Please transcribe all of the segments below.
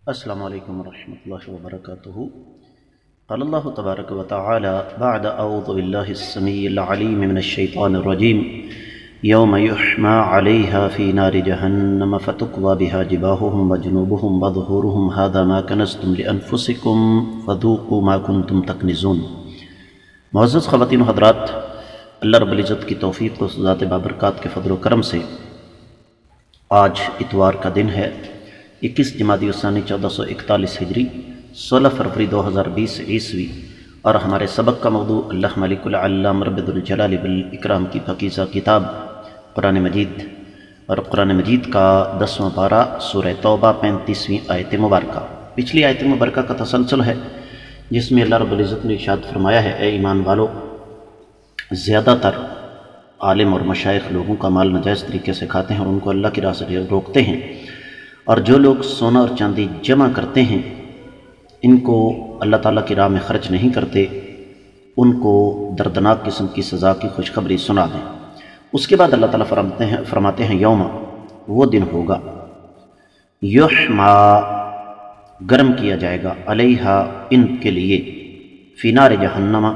السلام علیکم ورحمۃ اللہ وبرکاتہ۔ قال اللہ تبارک و تعالی بعد اعوذ باللہ السمیع العلیم من الشیطان الرجیم یوم یحمى علیہا فی نار جہنم فتکوی بہا جباہہم وجنوبہم وظہورہم ھذا ما کنزتم لانفسکم فذوقوا ما کنتم تکنزون۔ معزز خواتین و حضرات، اللہ رب العزت کی توفیق و ذات بابرکات کے فضل و کرم سے آج اتوار کا دن ہے، 21 جمادی الثانی 1441 ہجری، 16 فروری 2020 عیسوی، اور ہمارے سبق کا موضوع اللہ ملک العلام رب الجلال والاکرام کی پاکیزہ کتاب قرآن مجید، اور قرآن مجید کا 10واں پارہ سورہ توبہ 35ویں آیت مبارکہ۔ پچھلی آیت مبارکہ کا تسلسل ہے جس میں اللہ رب العزت نے ارشاد فرمایا ہے، اے ایمان والو، زیادہ تر عالم اور مشائخ لوگوں کا مال ناجائز طریقے سے کھاتے ہیں اور ان کو اللہ کی راہ سے روکتے ہیں، اور جو لوگ سونا اور چاندی جمع کرتے ہیں ان کو اللہ تعالیٰ کی راہ میں خرچ نہیں کرتے، ان کو دردناک قسم کی سزا کی خوشخبری سنا دیں۔ اس کے بعد اللہ تعالیٰ فرماتے ہیں یوم، وہ دن ہوگا، یحمى، گرم کیا جائے گا، علیہا، ان کے لیے، فی نار جہنم،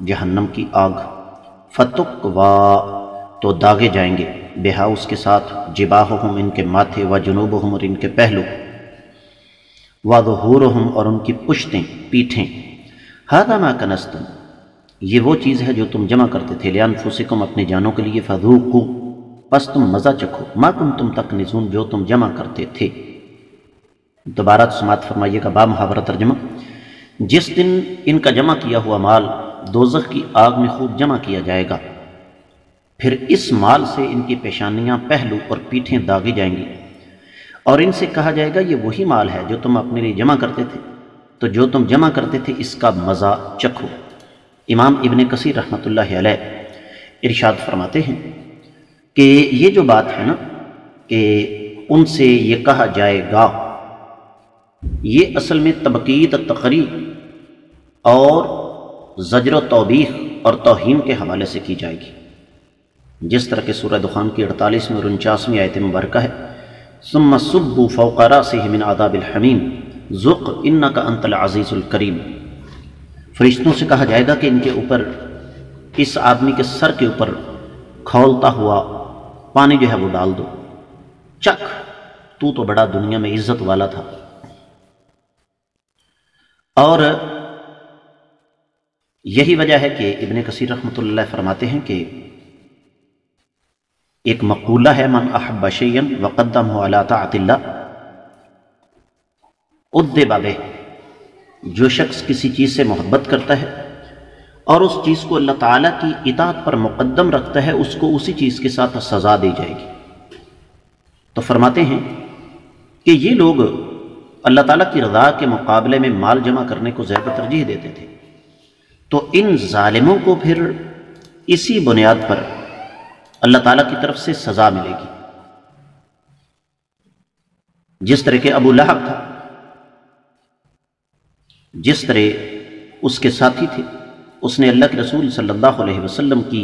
جہنم کی آگ، فتکوی، تو داغے جائیں گے، بہا، اس کے ساتھ، جباہہم، ان کے ماتھے، وجنوبہم، اور ان کے پہلو، وظہورہم، اور ان کی پشتیں، پیٹھیں، ھذا ما کنزتم، یہ وہ چیز ہے جو تم جمع کرتے تھے، لانفسکم، اپنی جانوں کے لیے، فذوقوا، پس تم مزہ چکھو، ما کنتم تکنزون، جو تم جمع کرتے تھے۔ دوبارہ سماعت فرمائیے گا، با محاورہ ترجمہ۔ جس دن ان کا جمع کیا ہوا مال دوزخ کی آگ میں خوب جمع کیا جائے گا، پھر اس مال سے ان کی پیشانیاں، پہلو اور پیٹھیں داغی جائیں گی، اور ان سے کہا جائے گا یہ وہی مال ہے جو تم اپنے لیے جمع کرتے تھے، تو جو تم جمع کرتے تھے اس کا مزہ چکھو۔ امام ابن کثیر رحمۃ اللہ علیہ ارشاد فرماتے ہیں کہ یہ جو بات ہے نا کہ ان سے یہ کہا جائے گا، یہ اصل میں تبکیت، تقریب اور زجر و توبیخ اور توہین کے حوالے سے کی جائے گی، جس طرح کہ سورہ دخان کی 48ویں اور 49ویں آیت مبارکہ ہے، ثم صبوا فوق راسہ من عذاب الحمیم ذق انک انت العزیز الکریم۔ فرشتوں سے کہا جائے گا کہ ان کے اوپر، اس آدمی کے سر کے اوپر کھولتا ہوا پانی جو ہے وہ ڈال دو، چکھ، تو بڑا دنیا میں عزت والا تھا۔ اور یہی وجہ ہے کہ ابن کثیر رحمۃ اللہ فرماتے ہیں کہ ایک مقولہ ہے، من احب شیئا وقدمہ علی طاعت اللہ ادب بہ، جو شخص کسی چیز سے محبت کرتا ہے اور اس چیز کو اللہ تعالیٰ کی اطاعت پر مقدم رکھتا ہے، اس کو اسی چیز کے ساتھ سزا دی جائے گی۔ تو فرماتے ہیں کہ یہ لوگ اللہ تعالیٰ کی رضا کے مقابلے میں مال جمع کرنے کو زیادہ ترجیح دیتے تھے، تو ان ظالموں کو پھر اسی بنیاد پر اللہ تعالیٰ کی طرف سے سزا ملے گی، جس طرح کہ ابو لہب تھا، جس طرح اس کے ساتھی تھے، اس نے اللہ کے رسول صلی اللہ علیہ وسلم کی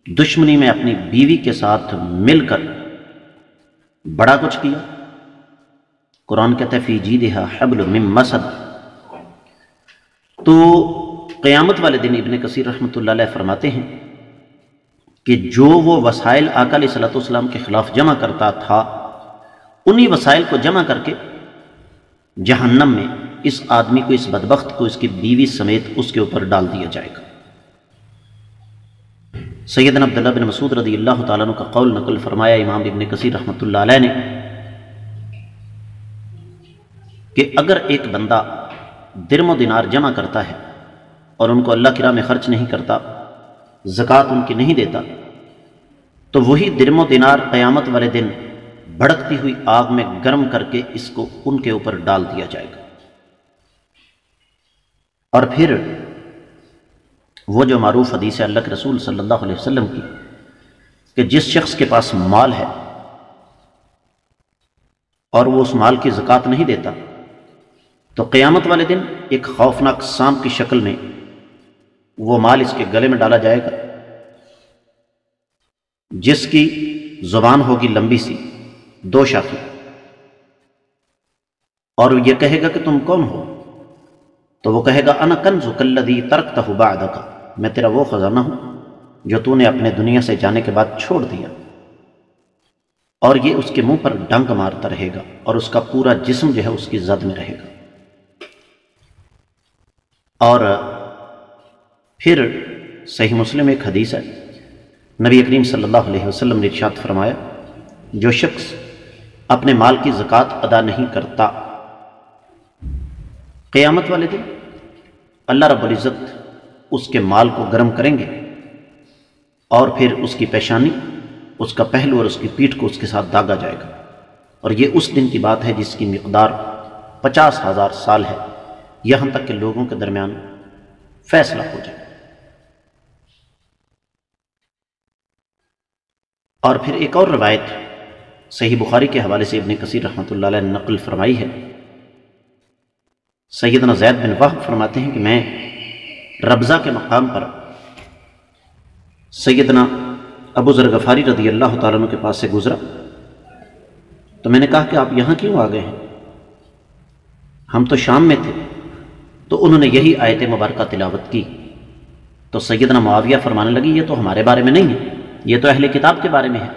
دشمنی میں اپنی بیوی کے ساتھ مل کر بڑا کچھ کیا۔ قرآن کہتا ہے فی جیدہا حبل من مسد۔ تو قیامت والے دن ابن کثیر رحمۃ اللہ علیہ فرماتے ہیں کہ جو وہ وسائل آقا علیہ الصلوۃ والسلام کے خلاف جمع کرتا تھا، انہی وسائل کو جمع کر کے جہنم میں اس آدمی کو، اس بدبخت کو، اس کی بیوی سمیت اس کے اوپر ڈال دیا جائے گا۔ سیدنا عبداللہ بن مسعود رضی اللہ تعالیٰ عنہ کا قول نقل فرمایا امام ابن کثیر رحمۃ اللہ علیہ نے کہ اگر ایک بندہ درم و دینار جمع کرتا ہے اور ان کو اللہ کی راہ میں خرچ نہیں کرتا، زکوٰۃ ان کی نہیں دیتا، تو وہی درم و دینار قیامت والے دن بھڑکتی ہوئی آگ میں گرم کر کے اس کو ان کے اوپر ڈال دیا جائے گا۔ اور پھر وہ جو معروف حدیث ہے اللہ کے رسول صلی اللہ علیہ وسلم کی کہ جس شخص کے پاس مال ہے اور وہ اس مال کی زکوٰۃ نہیں دیتا، تو قیامت والے دن ایک خوفناک سانپ کی شکل میں وہ مال اس کے گلے میں ڈالا جائے گا، جس کی زبان ہوگی لمبی سی، 2 شاخیں، اور یہ کہے گا کہ تم کون ہو؟ تو وہ کہے گا انا کنزک الذی ترکتہ بعدک، میں تیرا وہ خزانہ ہوں جو تو نے اپنے دنیا سے جانے کے بعد چھوڑ دیا۔ اور یہ اس کے منہ پر ڈنک مارتا رہے گا اور اس کا پورا جسم جو ہے اس کی زد میں رہے گا۔ اور پھر صحیح مسلم ایک حدیث ہے، نبی کریم صلی اللہ علیہ وسلم نے ارشاد فرمایا، جو شخص اپنے مال کی زکوٰۃ ادا نہیں کرتا، قیامت والے دن اللہ رب العزت اس کے مال کو گرم کریں گے اور پھر اس کی پیشانی، اس کا پہلو اور اس کی پیٹھ کو اس کے ساتھ داغا جائے گا، اور یہ اس دن کی بات ہے جس کی مقدار 50,000 سال ہے، یہاں تک کہ لوگوں کے درمیان فیصلہ ہو جائے۔ اور پھر ایک اور روایت صحیح بخاری کے حوالے سے ابن کثیر رحمۃ اللہ علیہ نے نقل فرمائی ہے، سیدنا زید بن وہب فرماتے ہیں کہ میں ربضہ کے مقام پر سیدنا ابو ذر غفاری رضی اللہ تعالیٰ عنہ کے پاس سے گزرا، تو میں نے کہا کہ آپ یہاں کیوں آ گئے ہیں؟ ہم تو شام میں تھے۔ تو انہوں نے یہی آیت مبارکہ تلاوت کی، تو سیدنا معاویہ فرمانے لگی یہ تو ہمارے بارے میں نہیں ہے، یہ تو اہل کتاب کے بارے میں ہے۔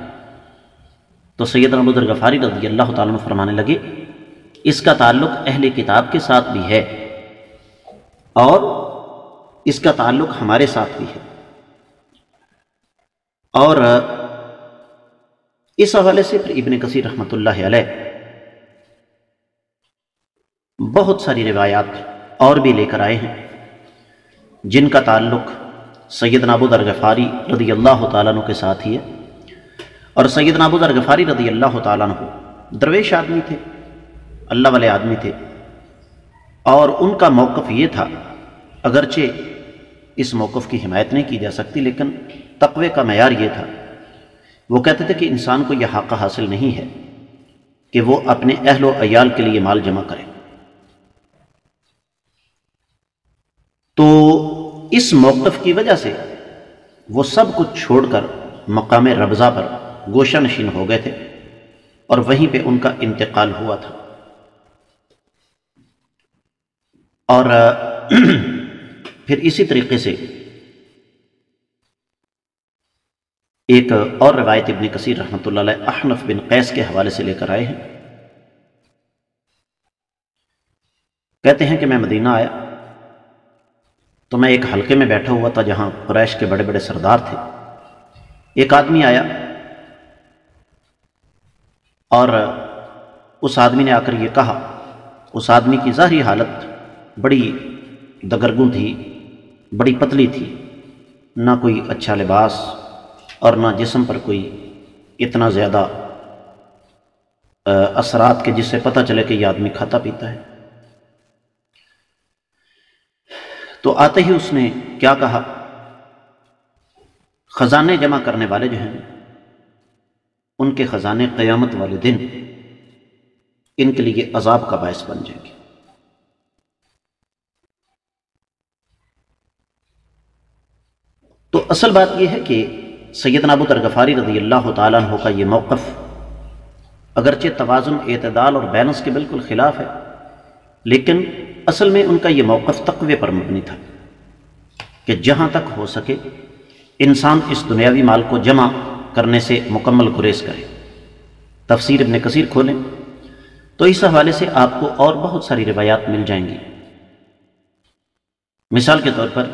تو سیدنا ابو ذر غفاری رضی اللہ تعالیٰ عنہ فرمانے لگے اس کا تعلق اہل کتاب کے ساتھ بھی ہے اور اس کا تعلق ہمارے ساتھ بھی ہے۔ اور اس حوالے سے پھر ابن کثیر رحمۃ اللہ علیہ بہت ساری روایات اور بھی لے کر آئے ہیں جن کا تعلق سیدنا ابو ذر غفاری رضی اللہ تعالیٰ عنہ کے ساتھ ہی ہے۔ اور سیدنا ابو ذر غفاری رضی اللہ تعالیٰ عنہ درویش آدمی تھے، اللہ والے آدمی تھے، اور ان کا موقف یہ تھا، اگرچہ اس موقف کی حمایت نہیں کی جا سکتی لیکن تقوی کا معیار یہ تھا، وہ کہتے تھے کہ انسان کو یہ حق حاصل نہیں ہے کہ وہ اپنے اہل و عیال کے لیے مال جمع کرے۔ تو اس موقف کی وجہ سے وہ سب کچھ چھوڑ کر مقام ربضہ پر گوشہ نشین ہو گئے تھے اور وہیں پہ ان کا انتقال ہوا تھا۔ اور پھر اسی طریقے سے ایک اور روایت ابن کثیر رحمۃ اللہ علیہ احنف بن قیس کے حوالے سے لے کر آئے ہیں، کہتے ہیں کہ میں مدینہ آیا تو میں ایک حلقے میں بیٹھا ہوا تھا جہاں قریش کے بڑے بڑے سردار تھے۔ ایک آدمی آیا اور اس آدمی نے آ کر یہ کہا، اس آدمی کی ظاہری حالت بڑی دگرگوں تھی، بڑی پتلی تھی، نہ کوئی اچھا لباس اور نہ جسم پر کوئی اتنا زیادہ اثرات کہ جس سے پتہ چلے کہ یہ آدمی کھاتا پیتا ہے۔ تو آتے ہی اس نے کیا کہا، خزانے جمع کرنے والے جو ہیں ان کے خزانے قیامت والے دن ان کے لیے عذاب کا باعث بن جائیں گے۔ تو اصل بات یہ ہے کہ سیدنا ابو ذر غفاری رضی اللہ تعالیٰ عنہ کا یہ موقف اگرچہ توازن، اعتدال اور بیلنس کے بالکل خلاف ہے، لیکن اصل میں ان کا یہ موقف تقوی پر مبنی تھا کہ جہاں تک ہو سکے انسان اس دنیاوی مال کو جمع کرنے سے مکمل گریز کرے۔ تفسیر ابن کثیر کھولیں تو اس حوالے سے آپ کو اور بہت ساری روایات مل جائیں گی۔ مثال کے طور پر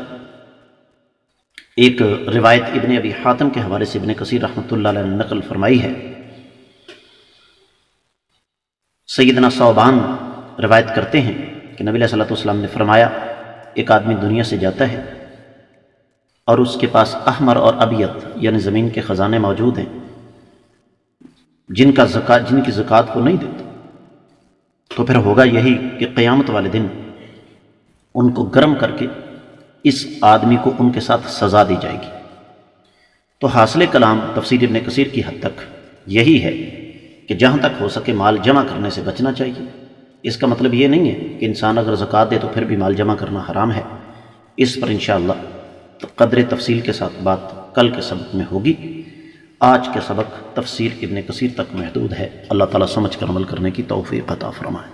ایک روایت ابن ابی حاتم کے حوالے سے ابن کثیر رحمۃ اللہ علیہ نے نقل فرمائی ہے، سیدنا ثوبان روایت کرتے ہیں کہ نبی صلی اللہ علیہ وسلم نے فرمایا ایک آدمی دنیا سے جاتا ہے اور اس کے پاس احمر اور ابیض یعنی زمین کے خزانے موجود ہیں جن کی زکوٰۃ کو نہیں دیتا، تو پھر ہوگا یہی کہ قیامت والے دن ان کو گرم کر کے اس آدمی کو ان کے ساتھ سزا دی جائے گی۔ تو حاصل کلام تفسیر ابن کثیر کی حد تک یہی ہے کہ جہاں تک ہو سکے مال جمع کرنے سے بچنا چاہیے۔ اس کا مطلب یہ نہیں ہے کہ انسان اگر زکوٰۃ دے تو پھر بھی مال جمع کرنا حرام ہے۔ اس پر انشاءاللہ قدر تفصیل کے ساتھ بات کل کے سبق میں ہوگی۔ آج کے سبق تفسیر ابن کثیر تک محدود ہے۔ اللہ تعالیٰ سمجھ کر عمل کرنے کی توفیق عطا فرمائے۔